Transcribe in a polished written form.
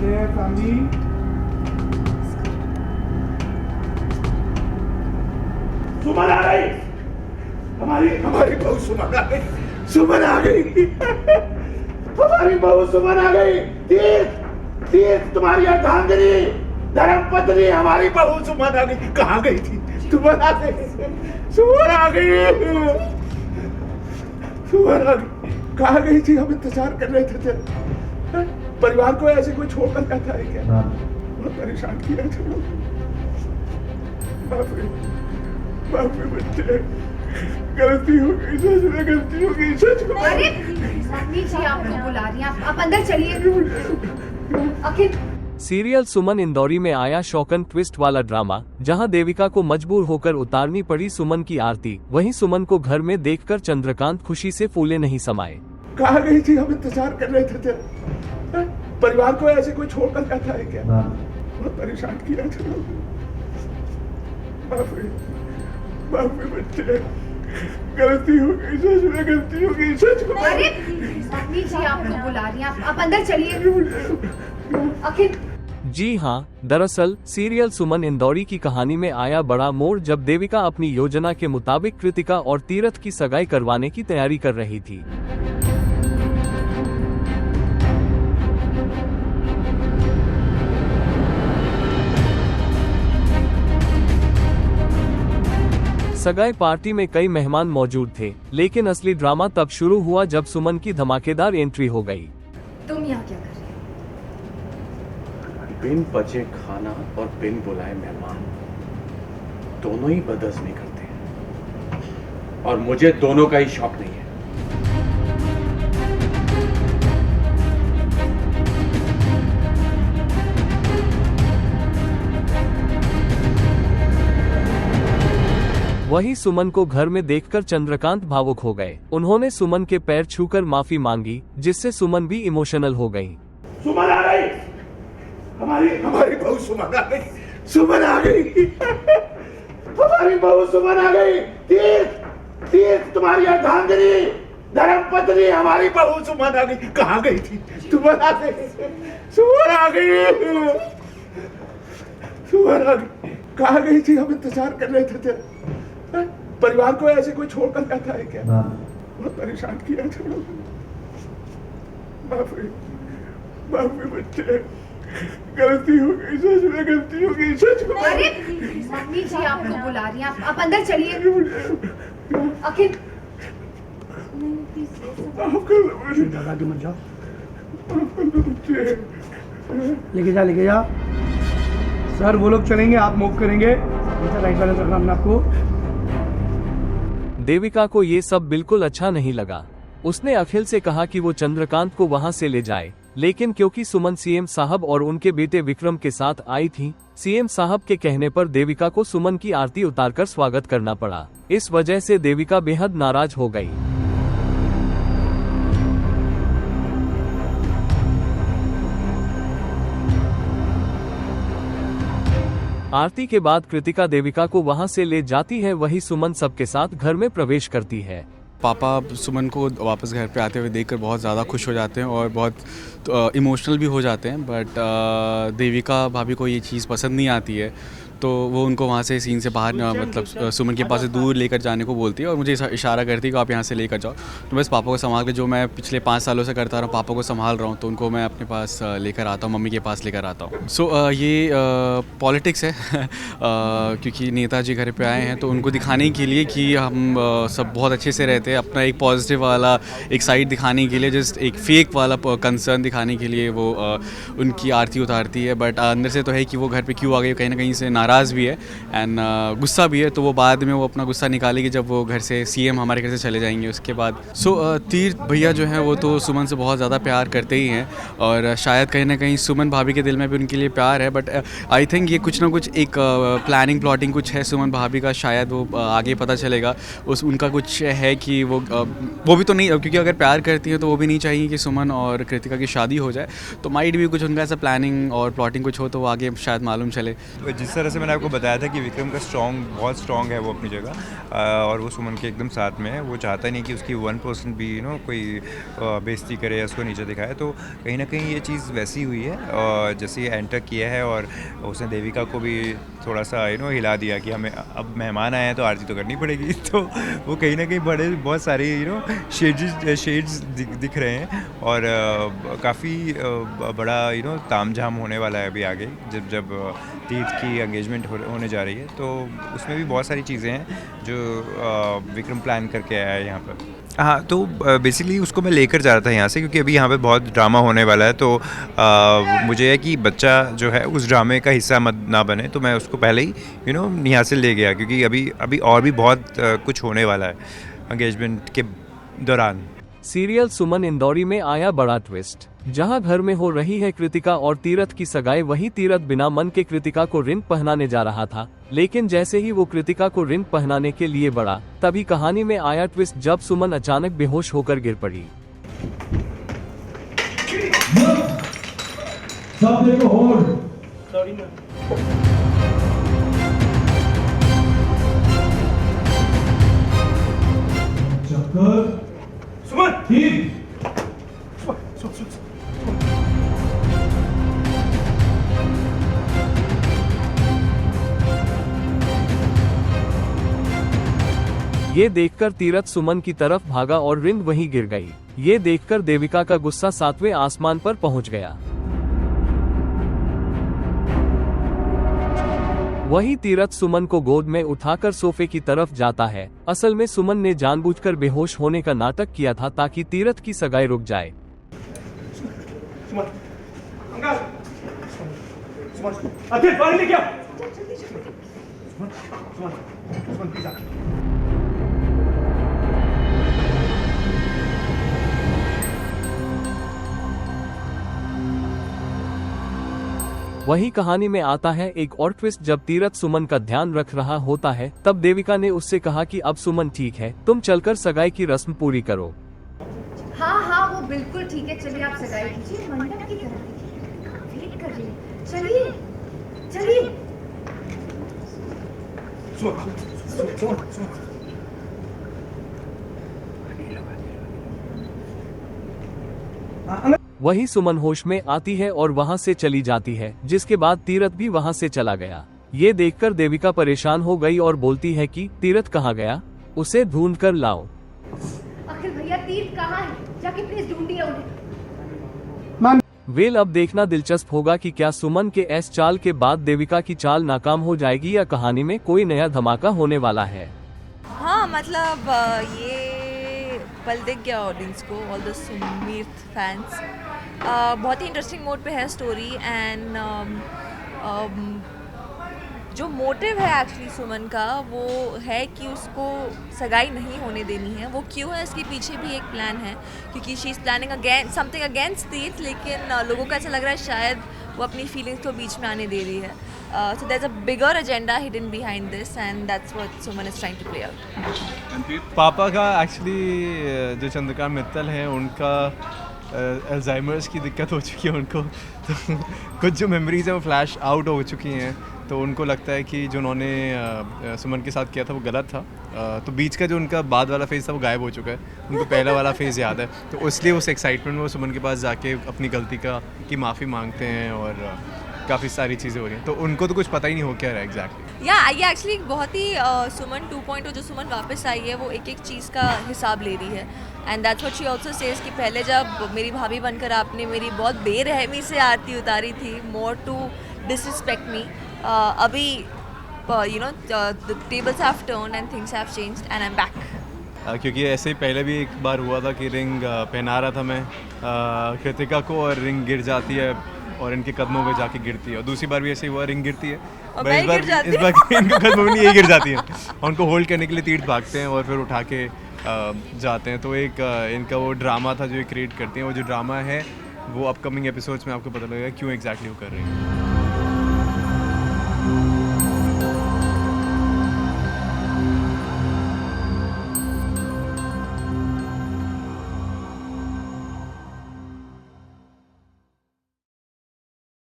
there, family. सुमन आ गई, हमारी बहू सुमन आ गई, सुमन आ गई, हमारी बहू सुमन आ गई। तीर्थ तीर्थ तुम्हारी अर्धांगिनी धर्मपत्नी हमारी बहू सुमन आ गई। कहाँ गई थी? सुमन आ गई, सुमन आ गई, सुमन आ गई। कहाँ गई थी? हम इंतजार कर रहे थे। परिवार को ऐसे कोई छोड़कर जाता है क्या? बहुत परेशान किया था। बाप रे बच्चे, गलती हो गई, सच में गलती हो गई, सच में। अरे मम्मी जी आपको बुला रही हैं, आप अंदर चलिए। अखिल सीरियल सुमन इंदौरी में आया शॉकन ट्विस्ट वाला ड्रामा, जहां देविका को मजबूर होकर उतारनी पड़ी सुमन की आरती। वहीं सुमन को घर में देखकर चंद्रकांत खुशी से फूले नहीं समाये। कहाँ गई थी? हम इंतजार कर रहे थे। परिवार को ऐसे कोई छोड़कर जाता है क्या? बहुत परेशान किया था। बाप रे बच्चे, गलती हो गई, सच में गलती हो गई, सच में। अरे मम्मी जी आपको बुला रही हैं, आप अंदर चलिए। अखिल जी हाँ, दरअसल सीरियल सुमन इंदौरी की कहानी में आया बड़ा मोड़ जब देविका अपनी योजना के मुताबिक कृतिका और तीरथ की सगाई करवाने की तैयारी कर रही थी। सगाई पार्टी में कई मेहमान मौजूद थे, लेकिन असली ड्रामा तब शुरू हुआ जब सुमन की धमाकेदार एंट्री हो गई। तुम यहाँ क्या कर रहे हो? बिन बचे खाना और बिन बुलाए मेहमान दोनों ही बदहजमी करते हैं, और मुझे दोनों का ही शौक नहीं है। वहीं सुमन को घर में देखकर चंद्रकांत भावुक हो गए। उन्होंने सुमन के पैर छूकर माफी मांगी, जिससे सुमन भी इमोशनल हो गयी। सुमन आ गई, हमारी बहू सुमन आ गई, सुमन आ गई, हमारी बहू सुमन आ गई। तीर्थ तीर्थ तुम्हारी अर्धांगिनी धर्मपत्नी हमारी बहू सुमन आ गई। कहाँ गई थी? सुमन आ गई, सुमन आ गई, सुमन आ गई। कहाँ गई थी? हम इंतजार कर रहे थे। परिवार को ऐसे कोई छोड़कर जाता है क्या? बहुत परेशान किया था। बाप रे बच्चे, गलती हो गई, सच में गलती हो गई, सच में। अरे मम्मी जी आपको बुला रही हैं, आप अंदर चलिए। अखिल दादा मत जाओ, लेके जा। सर वो लोग चलेंगे, आप मूव करेंगे। राइट बैलेंस रखना अपने आपको। देविका को ये सब बिल्कुल अच्छा नहीं लगा। उसने अखिल से कहा कि वो चंद्रकांत को वहां से ले जाए, लेकिन क्योंकि सुमन सीएम साहब और उनके बेटे विक्रम के साथ आई थी, सीएम साहब के कहने पर देविका को सुमन की आरती उतारकर स्वागत करना पड़ा। इस वजह से देविका बेहद नाराज हो गई। आरती के बाद कृतिका देविका को वहां से ले जाती है, वही सुमन सबके साथ घर में प्रवेश करती है। पापा सुमन को वापस घर पे आते हुए देखकर बहुत ज़्यादा खुश हो जाते हैं और बहुत इमोशनल भी हो जाते हैं, बट देविका भाभी को ये चीज़ पसंद नहीं आती है, तो वो उनको वहाँ से सीन से बाहर मतलब सुमन के पास से दूर लेकर जाने को बोलती है और मुझे इशारा करती है कि आप यहाँ से लेकर जाओ। तो बस पापा को संभाल के, जो मैं पिछले 5 सालों से करता रहा हूँ, पापा को संभाल रहा हूँ, तो उनको मैं अपने पास लेकर आता हूँ, मम्मी के पास लेकर आता हूँ। सो ये पॉलिटिक्स है क्योंकि नेताजी घर पे आए हैं, तो उनको दिखाने के लिए कि हम सब बहुत अच्छे से रहते हैं, अपना एक पॉजिटिव वाला एक साइड दिखाने के लिए, जस्ट एक फेक वाला कंसर्न दिखाने के लिए वो उनकी आरती उतारती है। बट अंदर से तो है कि वो घर पे क्यों आ गई, कहीं ना कहीं से नाराज़ भी है एंड गुस्सा भी है, तो वो बाद में वो अपना गुस्सा निकालेगी जब वो घर से सीएम हमारे घर से चले जाएंगे उसके बाद। तीर्थ भैया जो हैं वो तो सुमन से बहुत ज़्यादा प्यार करते ही हैं, और शायद कहीं ना कहीं सुमन भाभी के दिल में भी उनके लिए प्यार है, बट आई थिंक ये कुछ ना कुछ एक प्लानिंग प्लॉटिंग कुछ है सुमन भाभी का, शायद वो आगे पता चलेगा। उनका कुछ है कि वो भी तो नहीं, क्योंकि अगर प्यार करती है तो वो भी नहीं चाहिए कि सुमन और कृतिका की शादी हो जाए, तो माइट भी कुछ उनका ऐसा प्लानिंग और प्लॉटिंग कुछ हो, तो वो आगे शायद मालूम चले। जिस तरह से मैंने आपको बताया था कि विक्रम का बहुत स्ट्रॉन्ग है वो अपनी जगह, और वो सुमन के एकदम साथ में है। वो चाहता नहीं कि उसकी 1% भी कोई बेइज्जती करे या उसको नीचे दिखाए। तो कहीं ना कहीं ये चीज़ वैसी हुई है, और जैसे ये एंटर किया है और उसने देविका को भी थोड़ा सा हिला दिया कि हमें अब मेहमान आए हैं तो आरती तो करनी पड़ेगी। तो वो कहीं ना कहीं बहुत सारे शेड्स दिख रहे हैं, और काफ़ी बड़ा तामझाम होने वाला है अभी आगे, जब तीर्थ की एंगेजमेंट होने जा रही है। तो उसमें भी बहुत सारी चीज़ें हैं जो विक्रम प्लान करके आया है यहाँ पर। हाँ, तो बेसिकली उसको मैं लेकर जा रहा था यहाँ से, क्योंकि अभी यहाँ पे बहुत ड्रामा होने वाला है। तो मुझे है कि बच्चा जो है उस ड्रामे का हिस्सा ना बने, तो मैं उसको पहले ही यहाँ से ले गया, क्योंकि अभी और भी बहुत कुछ होने वाला है एंगेजमेंट के दौरान। सीरियल सुमन इंदौरी में आया बड़ा ट्विस्ट। जहां घर में हो रही है कृतिका और तीरथ की सगाई, वहीं तीरथ बिना मन के कृतिका को रिंग पहनाने जा रहा था। लेकिन जैसे ही वो कृतिका को रिंग पहनाने के लिए बढ़ा, तभी कहानी में आया ट्विस्ट, जब सुमन अचानक बेहोश होकर गिर पड़ी। ये देखकर तीरथ सुमन की तरफ भागा और रिंग वहीं गिर गई। ये देखकर देविका का गुस्सा 7वें आसमान पर पहुंच गया। वहीं तीरथ सुमन को गोद में उठाकर सोफे की तरफ जाता है। असल में सुमन ने जानबूझकर बेहोश होने का नाटक किया था ताकि तीरथ की सगाई रुक जाए। वही कहानी में आता है एक और ट्विस्ट। जब तीरथ सुमन का ध्यान रख रहा होता है, तब देविका ने उससे कहा कि अब सुमन ठीक है, तुम चलकर सगाई की रस्म पूरी करो। हाँ वो बिल्कुल ठीक है, चलिए आप सगाई कीजिए। मंडप की तरफ वेट कर रही है, चलिए चलिए। वही सुमन होश में आती है और वहां से चली जाती है, जिसके बाद तीरथ भी वहां से चला गया। ये देखकर देविका परेशान हो गई और बोलती है कि तीरथ कहाँ गया, उसे ढूंढ कर लाओ। अखिल भैया तीर्थ कहाँ है, जाके प्लीज ढूंढिए उन्हें। वेल, अब देखना दिलचस्प होगा कि क्या सुमन के इस चाल के बाद देविका की चाल नाकाम हो जाएगी या कहानी में कोई नया धमाका होने वाला है। हाँ मतलब ये पल दिख गया ऑडियंस को, ऑल द सुमीर फैंस। बहुत ही इंटरेस्टिंग मोड पे है स्टोरी, एंड जो मोटिव है एक्चुअली सुमन का वो है कि उसको सगाई नहीं होने देनी है। वो क्यों है, इसके पीछे भी एक प्लान है, क्योंकि she is planning something against तीर्थ, लेकिन लोगों को ऐसा लग रहा है शायद वो अपनी फीलिंग्स को बीच में आने दे रही है। So there's a bigger agenda hidden behind this, and that's what Suman is trying to play out. पापा का एक्चुअली जो चंद्रकांत मित्तल हैं उनका अल्जाइमर्स की दिक्कत हो चुकी है उनको, तो कुछ जो मेमोरीज हैं वो फ्लैश आउट हो चुकी हैं। तो उनको लगता है कि जो उन्होंने सुमन के साथ किया था वो गलत था। तो बीच का जो उनका बाद वाला फेज़ था वो गायब हो चुका है, उनको पहला वाला फेज़ याद है। तो इसलिए उस एक्साइटमेंट में वो सुमन के पास जाके अपनी गलती की माफ़ी मांगते हैं, और काफ़ी सारी चीज़ें हो रही हैं। तो उनको तो कुछ पता ही नहीं हो क्या रहा है एग्जैक्टली। ये एक्चुअली बहुत ही सुमन 2.0 जो सुमन वापस आई है वो एक एक चीज़ का हिसाब ले रही है, and that's what she also says कि पहले जब मेरी भाभी बनकर आपने मेरी बहुत बेरहमी से आरती उतारी थी, मोर टू डिसरिस्पेक्ट मी, अभी the tables have turned and things have changed and I am back. क्योंकि ऐसे ही पहले भी एक बार हुआ था कि रिंग पहना रहा था मैं कृतिका को, और रिंग गिर जाती है और इनके कदमों पे जाके गिरती है, और दूसरी बार भी ऐसे ही हुआ, रिंग गिरती है, और इस बार इनके कदमों में नहीं, ये गिर जाती है, और उनको होल्ड करने के लिए तीर्थ भागते हैं और फिर उठा के जाते हैं। तो एक इनका वो ड्रामा था जो ये क्रिएट करते हैं, वो जो ड्रामा है वो अपकमिंग एपिसोड्स में आपको पता लगेगा क्यों एग्जैक्टली वो कर रही है।